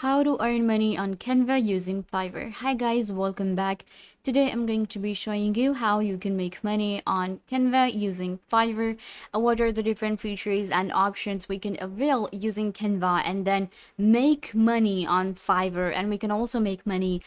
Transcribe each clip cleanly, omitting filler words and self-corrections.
How to earn money on Canva using Fiverr. Hi guys, welcome back. Today I'm going to be showing you how you can make money on Canva using Fiverr. What are the different features and options we can avail using Canva and then make money on Fiverr, and we can also make money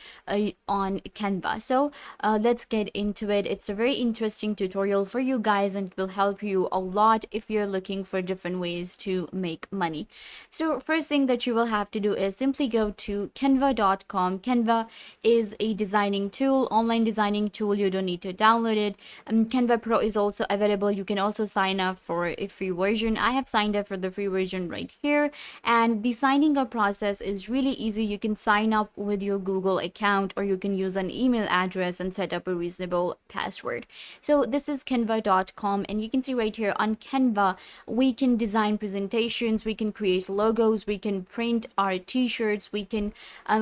on Canva. So let's get into it. It's a very interesting tutorial for you guys and it will help you a lot if you're looking for different ways to make money. So first thing that you will have to do is simply go to canva.com. Canva is a designing tool, online designing tool. You don't need to download it. Canva Pro is also available. You can also sign up for a free version. I have signed up for the free version right here, and the signing up process is really easy. You can sign up with your Google account, or you can use an email address and set up a reasonable password. So this is canva.com, and you can see right here on Canva we can design presentations, we can create logos, we can print our t-shirts, we can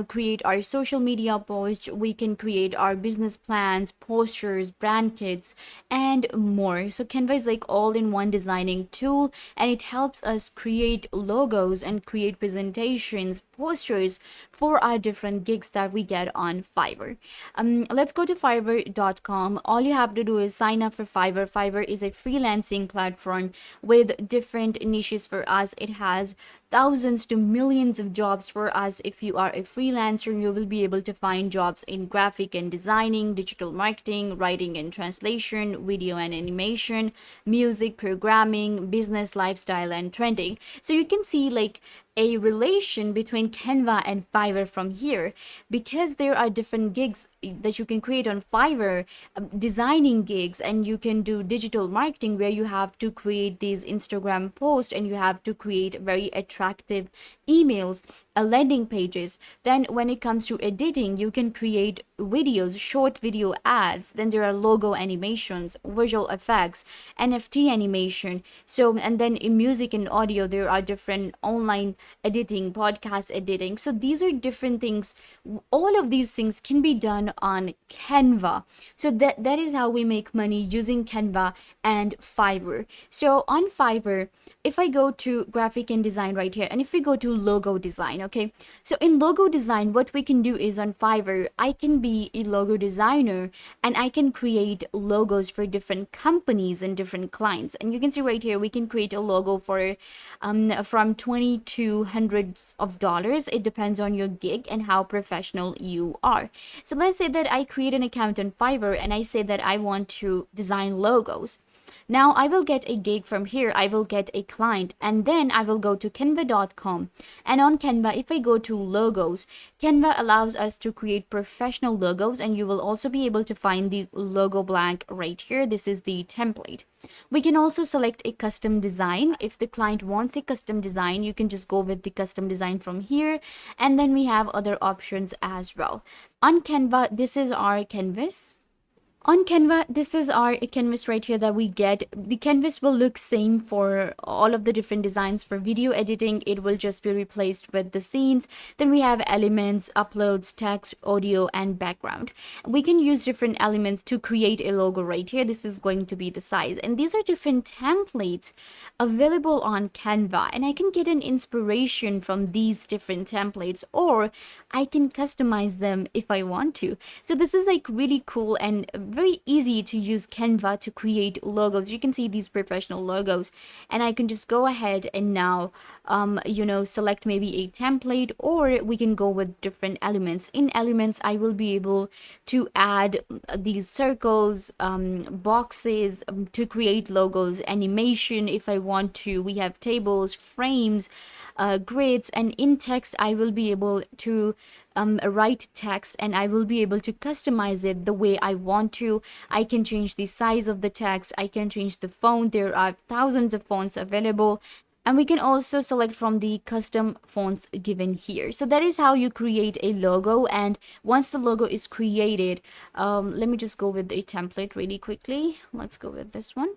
create our social media posts, we can create our business plans, posters, brand kits, and more. So Canva is like all-in-one designing tool, and it helps us create logos and create presentations, posters for our different gigs that we get on Fiverr. Let's go to fiverr.com. All you have to do is sign up for Fiverr. Fiverr is a freelancing platform with different niches for us. It has thousands to millions of jobs for us. If you are a freelancer, you will be able to find jobs in graphic and designing, digital marketing, writing and translation, video and animation, music, programming, business, lifestyle, and trending. So you can see like a relation between Canva and Fiverr from here, because there are different gigs that you can create on Fiverr, designing gigs, and you can do digital marketing where you have to create these Instagram posts and you have to create very attractive emails, landing pages. Then when it comes to editing, you can create videos, short video ads. Then there are logo animations, visual effects, NFT animation. So, and then in music and audio there are different online editing, podcast editing. So these are different things. All of these things can be done on Canva. So that is how we make money using Canva and Fiverr. So on Fiverr, if I go to graphic and design right here, and if we go to logo design, okay, so in logo design what we can do is on Fiverr, I can be a logo designer and I can create logos for different companies and different clients. And you can see right here we can create a logo for from 20 to hundreds of dollars. It depends on your gig and how professional you are. So let's say that I create an account on Fiverr and I say that I want to design logos. Now I will get a gig from here, I will get a client, and then I will go to canva.com. And on Canva, if I go to logos, Canva allows us to create professional logos, and you will also be able to find the logo blank right here. This is the template. We can also select a custom design. If the client wants a custom design, you can just go with the custom design from here, and then we have other options as well. On Canva, this is our canvas. On Canva, this is our canvas right here that we get. The canvas will look same for all of the different designs. For video editing, it will just be replaced with the scenes. Then we have elements, uploads, text, audio, and background. We can use different elements to create a logo right here. This is going to be the size. And these are different templates available on Canva. And I can get an inspiration from these different templates, or I can customize them if I want to. So this is like really cool and very easy to use Canva to create logos. You can see these professional logos, and I can just go ahead and now select maybe a template, or we can go with different elements. In elements, I will be able to add these circles, boxes, to create logos, animation if I want to. We have tables, frames, grids, and in text I will be able to write text, and I will be able to customize it the way I want to. I can change the size of the text, I can change the font. There are thousands of fonts available, and we can also select from the custom fonts given here. So that is how you create a logo. And once the logo is created, let me just go with a template really quickly. Let's go with this one.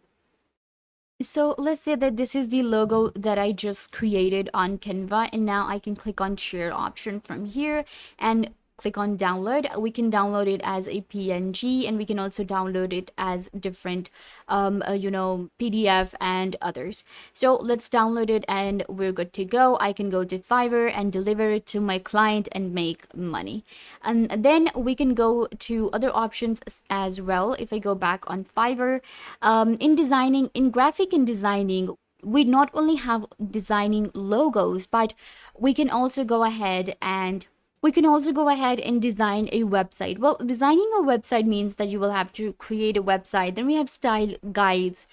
So let's say that this is the logo that I just created on Canva, and now I can click on share option from here, and click on download. We can download it as a PNG, and we can also download it as different PDF and others. So let's download it and we're good to go. I can go to Fiverr and deliver it to my client and make money. And then we can go to other options as well. If I go back on Fiverr, in graphic and designing, we not only have designing logos, but we can also go ahead and design a website. Well, designing a website means that you will have to create a website. Then we have style guides.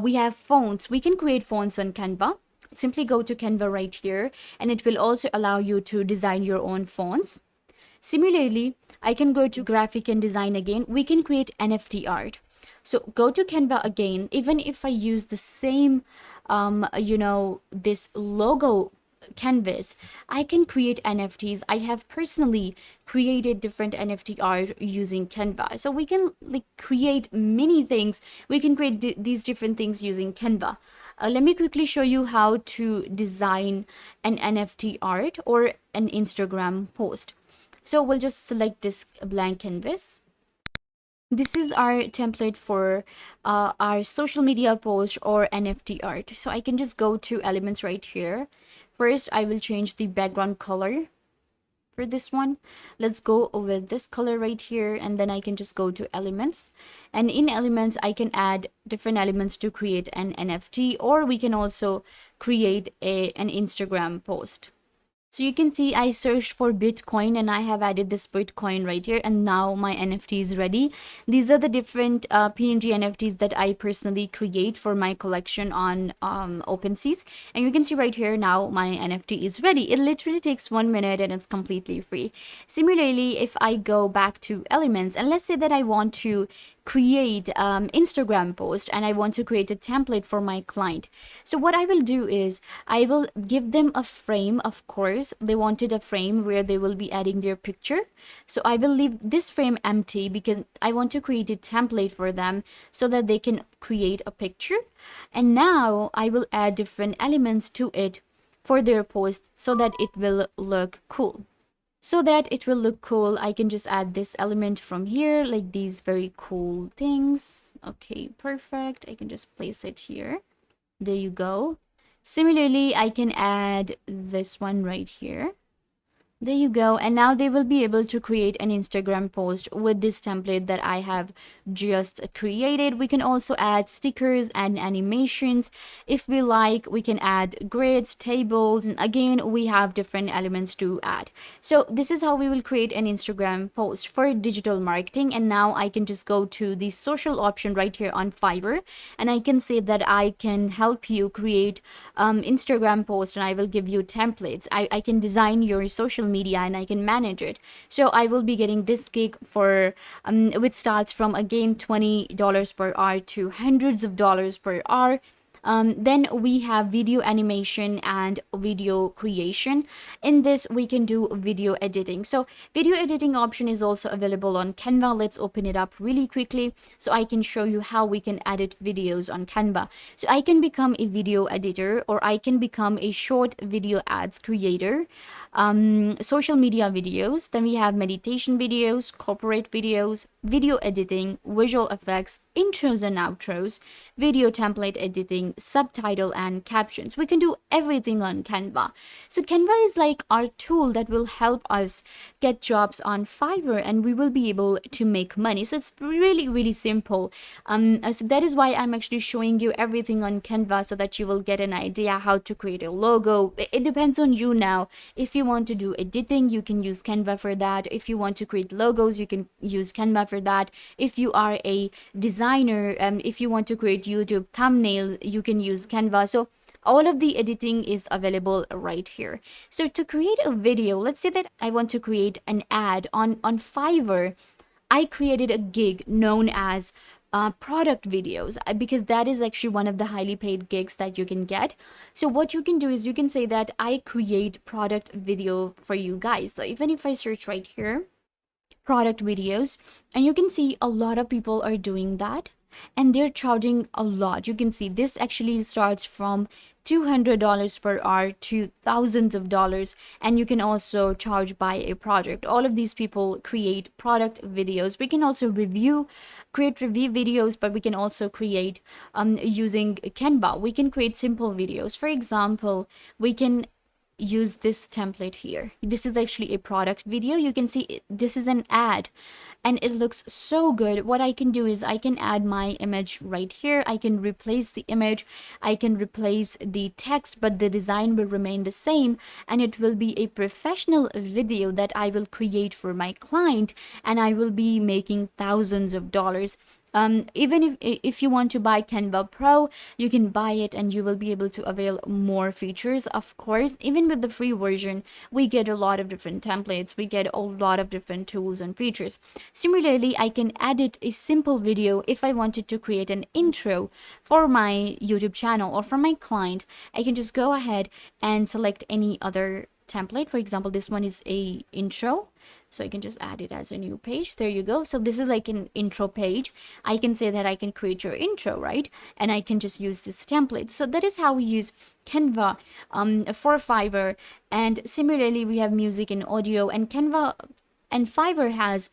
We have fonts. We can create fonts on Canva. Simply go to Canva right here, and it will also allow you to design your own fonts. Similarly, I can go to graphic and design again. We can create NFT art. So go to Canva again. Even if I use the same, this logo canvas, I can create NFTs. I have personally created different NFT art using Canva. So we can like create many things. We can create these different things using Canva. Let me quickly show you how to design an NFT art or an Instagram post. So we'll just select this blank canvas. This is our template for our social media post or NFT art. So I can just go to elements right here. First, I will change the background color for this one. Let's go with this color right here, and then I can just go to elements. And in elements, I can add different elements to create an NFT, or we can also create an Instagram post. So you can see I searched for Bitcoin and I have added this Bitcoin right here, and now my NFT is ready. These are the different PNG NFTs that I personally create for my collection on OpenSeas. And you can see right here now my NFT is ready. It literally takes 1 minute and it's completely free. Similarly, if I go back to elements, and let's say that I want to create Instagram post and I want to create a template for my client. So what I will do is I will give them a frame. Of course, they wanted a frame where they will be adding their picture. So I will leave this frame empty because I want to create a template for them so that they can create a picture. And now I will add different elements to it for their post so that it will look cool. So that it will look cool, I can just add this element from here, like these very cool things. Okay, perfect. I can just place it here. There you go. Similarly, I can add this one right here. There you go. And now they will be able to create an Instagram post with this template that I have just created. We can also add stickers and animations. If we like, we can add grids, tables, and again, we have different elements to add. So this is how we will create an Instagram post for digital marketing. And now I can just go to the social option right here on Fiverr, and I can say that I can help you create Instagram post, and I will give you templates. I can design your social media and I can manage it. So I will be getting this gig for which starts from again $20 per hour to hundreds of dollars per hour. Then we have video animation and video creation. In this, we can do video editing. So video editing option is also available on Canva. Let's open it up really quickly so I can show you how we can edit videos on Canva. So I can become a video editor, or I can become a short video ads creator, social media videos. Then we have meditation videos, corporate videos, video editing, visual effects, intros and outros, video template editing, subtitle and captions. We can do everything on Canva. So Canva is like our tool that will help us get jobs on Fiverr, and we will be able to make money. So it's really, really simple. So that is why I'm actually showing you everything on Canva so that you will get an idea how to create a logo. It depends on you now. If you want to do editing, you can use Canva for that. If you want to create logos, you can use Canva for that. If you are a designer, if you want to create YouTube thumbnails, you can use Canva. So all of the editing is available right here. So to create a video, let's say that I want to create an ad on Fiverr. I created a gig known as product videos, because that is actually one of the highly paid gigs that you can get. So what you can do is you can say that I create product video for you guys. So even if I search right here, product videos, and you can see a lot of people are doing that. and they're charging a lot. You can see this actually starts from $200 per hour to thousands of dollars, and you can also charge by a project. All of these people create product videos. We can also create review videos, but we can also create using Canva. We can create simple videos. For example, we can use this template here. This is actually a product video. You can see this is an ad and it looks so good. What I can do is I can add my image right here. I can replace the image, I can replace the text, but the design will remain the same, and it will be a professional video that I will create for my client, and I will be making thousands of dollars. Even if you want to buy Canva Pro, you can buy it and you will be able to avail more features. Of course, even with the free version, we get a lot of different templates, we get a lot of different tools and features. Similarly, I can edit a simple video. If I wanted to create an intro for my YouTube channel or for my client, I can just go ahead and select any other template. For example, this one is a intro, so I can just add it as a new page. There you go. So this is like an intro page. I can say that I can create your intro, right? And I can just use this template. So that is how we use Canva for Fiverr. And similarly, we have music and audio, and Canva and Fiverr has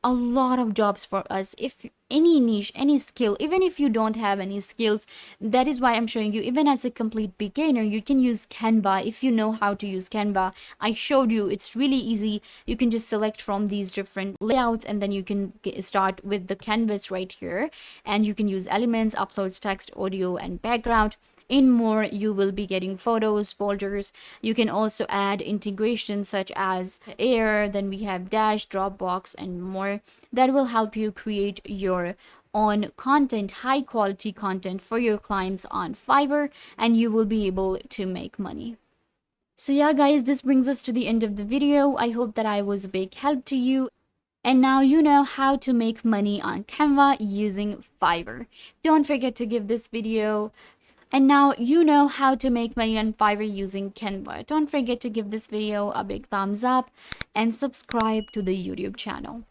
a lot of jobs for us. If any niche, any skill, even if you don't have any skills, that is why I'm showing you, even as a complete beginner, you can use Canva if you know how to use Canva. I showed you, it's really easy. You can just select from these different layouts, and then you can start with the canvas right here, and you can use elements, uploads, text, audio, and background. In more, you will be getting photos, folders. You can also add integrations such as Air, then we have Dash, Dropbox, and more that will help you create your own content, high quality content for your clients on Fiverr, and you will be able to make money. So yeah guys, this brings us to the end of the video. I hope that I was a big help to you. And now you know how to make money on Canva using Fiverr. Don't forget to give this video And now you know how to make money on Fiverr using Canva. Don't forget to give this video a big thumbs up and subscribe to the YouTube channel.